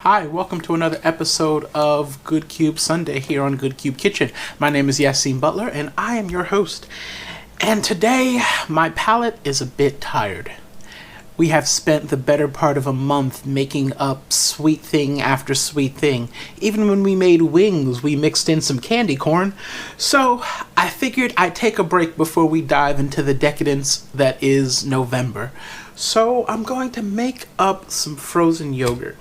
Hi, welcome to another episode of Good Cube Sunday here on Good Cube Kitchen. My name is Yassine Butler and I am your host. And today, my palate is a bit tired. We have spent the better part of a month making up sweet thing after sweet thing. Even when we made wings, we mixed in some candy corn. So I figured I'd take a break before we dive into the decadence that is November. So I'm going to make up some frozen yogurt.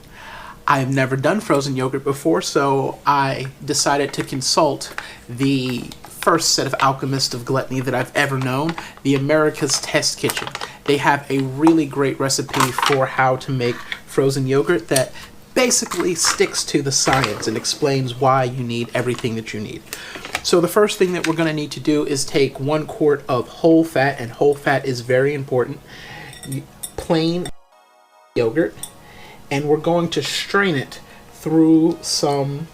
I've never done frozen yogurt before, so I decided to consult the first set of alchemists of gluttony that I've ever known, the America's Test Kitchen. They have a really great recipe for how to make frozen yogurt that basically sticks to the science and explains why you need everything that you need. So the first thing that we're going to need to do is take 1 quart of whole fat, and whole fat is very important, plain yogurt, and we're going to strain it through some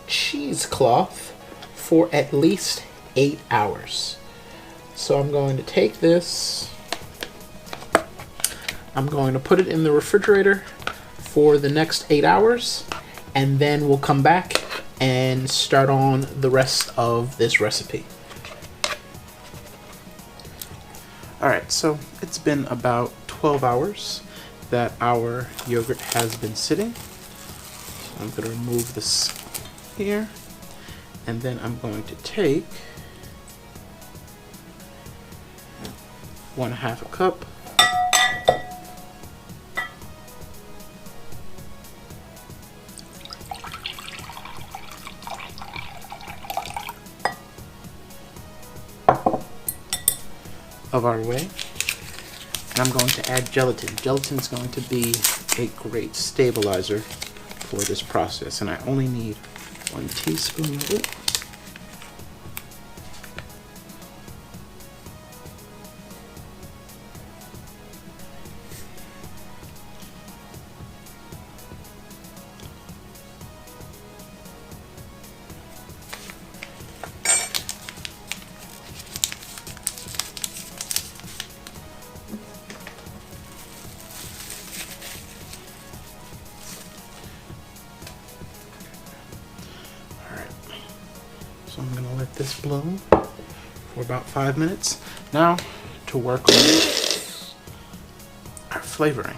cheesecloth for at least 8 hours. So I'm going to take this, I'm going to put it in the refrigerator for the next 8 hours, and then we'll come back and start on the rest of this recipe. Alright, so it's been about 12 hours that our yogurt has been sitting. So I'm going to remove this here, and then I'm going to take 1/2 cup of our whey. And I'm going to add gelatin. Gelatin is going to be a great stabilizer for this process, and I only need 1 teaspoon of it. So I'm going to let this bloom for about 5 minutes. Now to work on our flavoring.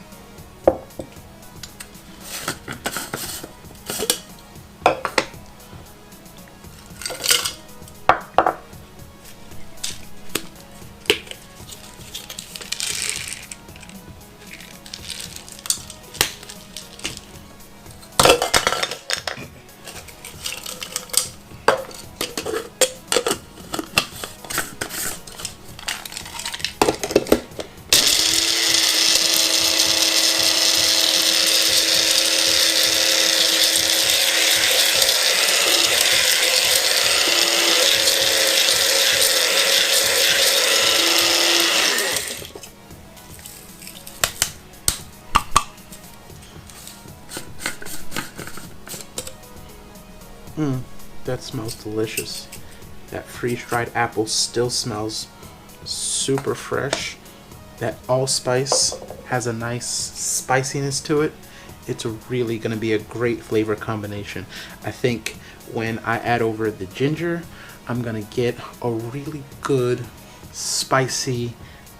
That smells delicious. That freeze-dried apple still smells super fresh. That allspice has a nice spiciness to it. It's really going to be a great flavor combination. I think when I add over the ginger, I'm going to get a really good spicy,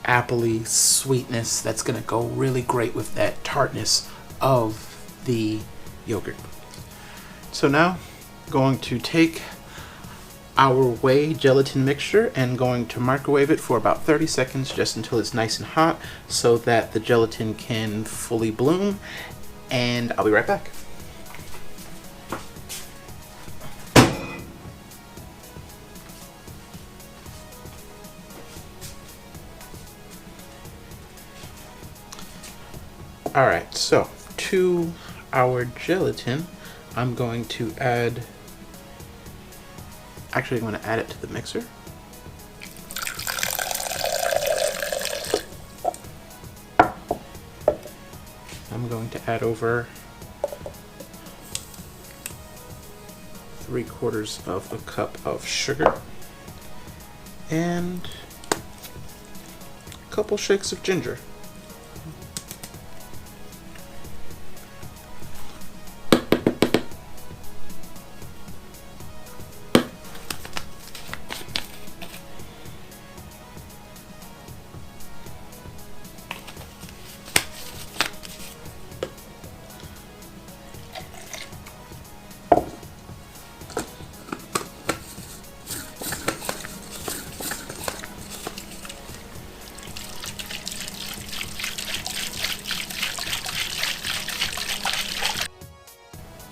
appley sweetness that's going to go really great with that tartness of the yogurt. So now, going to take our whey gelatin mixture and going to microwave it for about 30 seconds just until it's nice and hot so that the gelatin can fully bloom, and I'll be right back. Alright, so to our gelatin, I'm going to add, actually I'm going to add it to the mixer. I'm going to add over 3/4 of a cup of sugar and a couple shakes of ginger.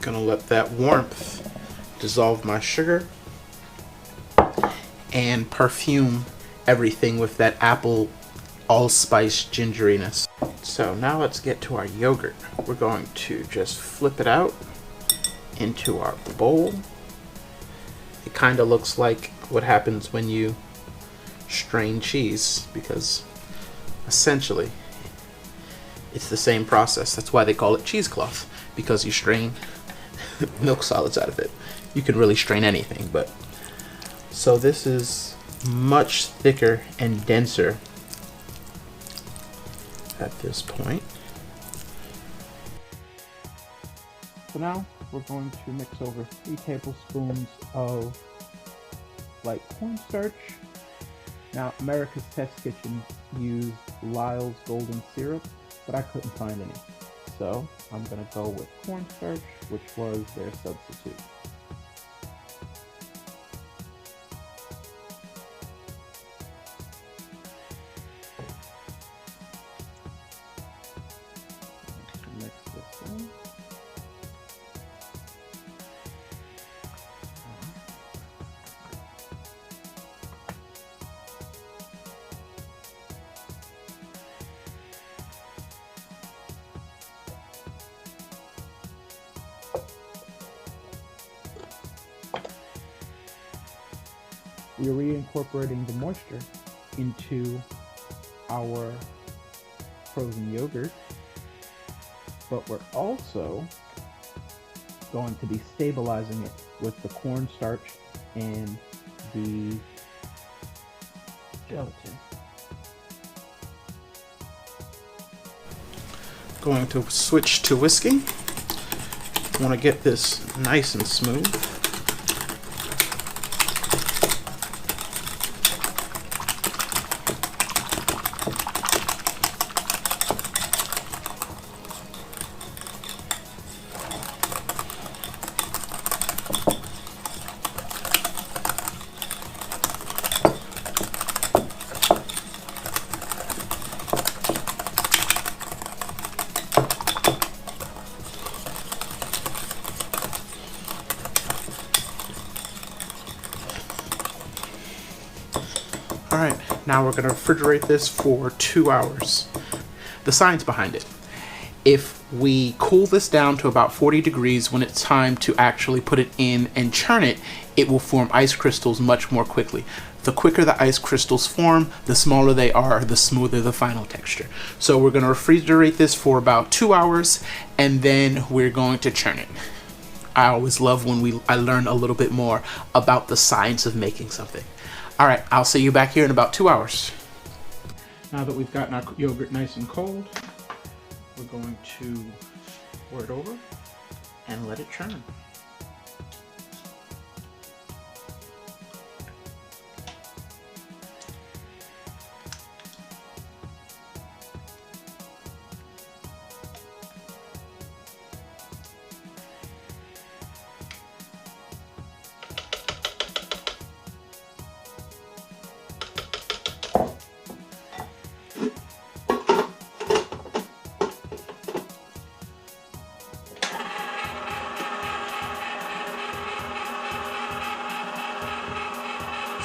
Gonna let that warmth dissolve my sugar and perfume everything with that apple allspice gingeriness. So now let's get to our yogurt. We're going to just flip it out into our bowl. It kind of looks like what happens when you strain cheese, because essentially it's the same process. That's why they call it cheesecloth, because you strain milk solids out of it. You can really strain anything, but so this is much thicker and denser at this point. So now we're going to mix over 3 tablespoons of light cornstarch. Now, America's Test Kitchen used Lyle's golden syrup, but I couldn't find any. So I'm gonna go with cornstarch, which was their substitute. Mix this in. We are reincorporating the moisture into our frozen yogurt, but we're also going to be stabilizing it with the cornstarch and the gelatin. Going to switch to whisking. I want to get this nice and smooth. Alright, now we're going to refrigerate this for 2 hours. The science behind it. If we cool this down to about 40 degrees when it's time to actually put it in and churn it, it will form ice crystals much more quickly. The quicker the ice crystals form, the smaller they are, the smoother the final texture. So we're going to refrigerate this for about 2 hours, and then we're going to churn it. I always love when I learn a little bit more about the science of making something. All right, I'll see you back here in about 2 hours. Now that we've gotten our yogurt nice and cold, we're going to pour it over and let it churn.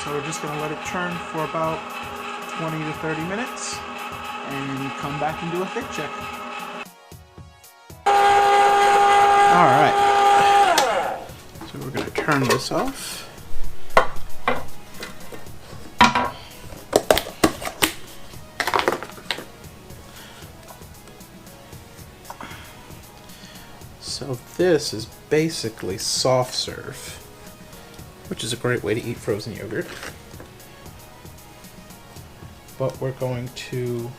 So we're just going to let it churn for about 20 to 30 minutes and come back and do a fit check. Alright, so we're going to turn this off. So this is basically soft serve, which is a great way to eat frozen yogurt. But we're going to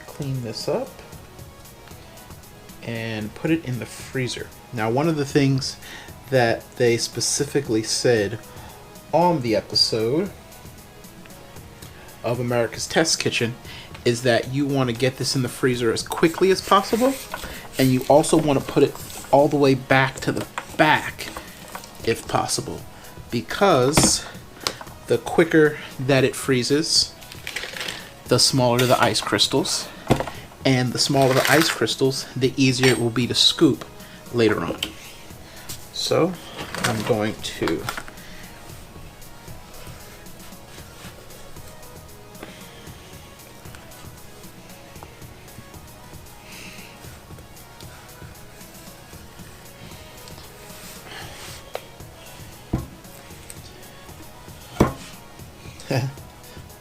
clean this up and put it in the freezer. Now, one of the things that they specifically said on the episode of America's Test Kitchen is that you want to get this in the freezer as quickly as possible, and you also want to put it all the way back to the back if possible, because the quicker that it freezes, the smaller the ice crystals, and the smaller the ice crystals, the easier it will be to scoop later on. So I'm going to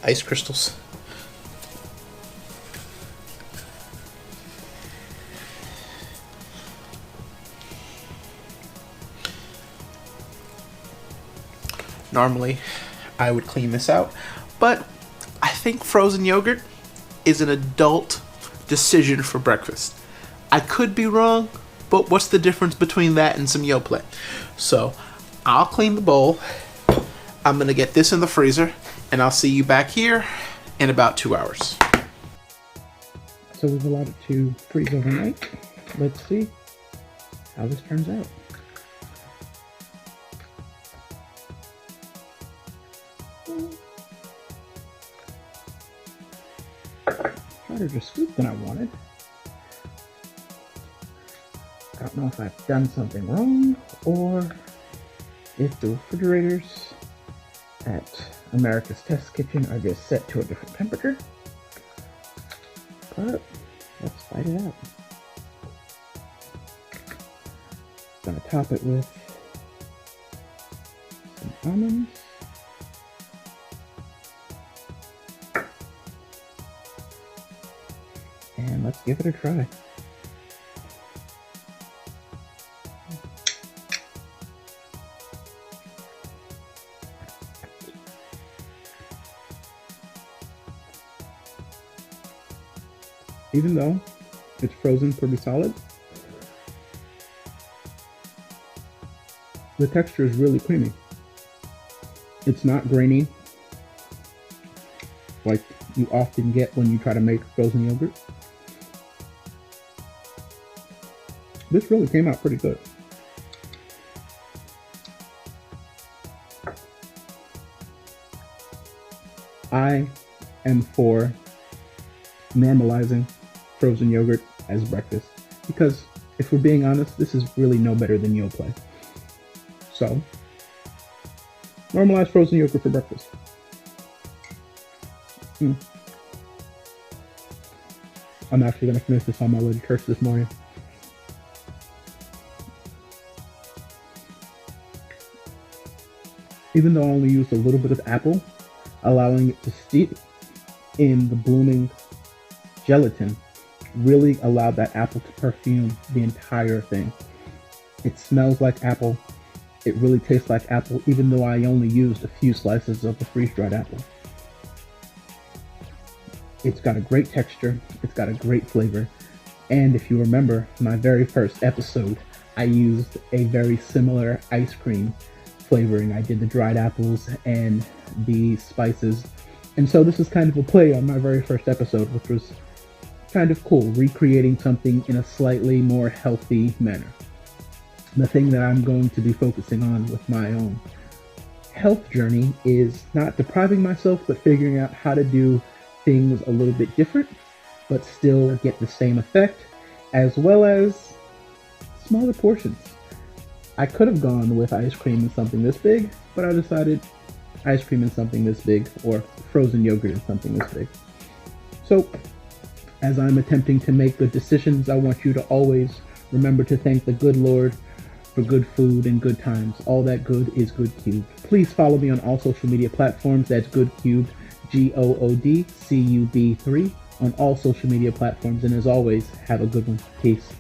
ice crystals. Normally, I would clean this out, but I think frozen yogurt is an adult decision for breakfast. I could be wrong, but what's the difference between that and some Yoplait? So, I'll clean the bowl. I'm gonna get this in the freezer, and I'll see you back here in about 2 hours. So we've allowed it to freeze overnight. Let's see how this turns out. Harder to scoop than I wanted. I don't know if I've done something wrong or if the refrigerators at America's Test Kitchen are just set to a different temperature. But let's fight it out. Gonna top it with some almonds. And let's give it a try. Even though it's frozen pretty solid, the texture is really creamy. It's not grainy like you often get when you try to make frozen yogurt. This really came out pretty good. I am for normalizing frozen yogurt as breakfast because if we're being honest, this is really no better than Yoplait. So, normalize frozen yogurt for breakfast. I'm actually going to finish this on my way to church this morning. Even though I only used a little bit of apple, allowing it to steep in the blooming gelatin really allowed that apple to perfume the entire thing. It smells like apple. It really tastes like apple, even though I only used a few slices of the freeze-dried apple. It's got a great texture. It's got a great flavor. And if you remember my very first episode, I used a very similar ice cream flavoring. I did the dried apples and the spices. And so this is kind of a play on my very first episode, which was kind of cool, recreating something in a slightly more healthy manner. The thing that I'm going to be focusing on with my own health journey is not depriving myself, but figuring out how to do things a little bit different, but still get the same effect, as well as smaller portions. I could have gone with ice cream and something this big, but I decided ice cream and something this big, or frozen yogurt and something this big. So, as I'm attempting to make good decisions, I want you to always remember to thank the good Lord for good food and good times. All that good is GOODCUB. Please follow me on all social media platforms. That's GOODCUB, GOODCUB3 on all social media platforms. And as always, have a good one. Peace.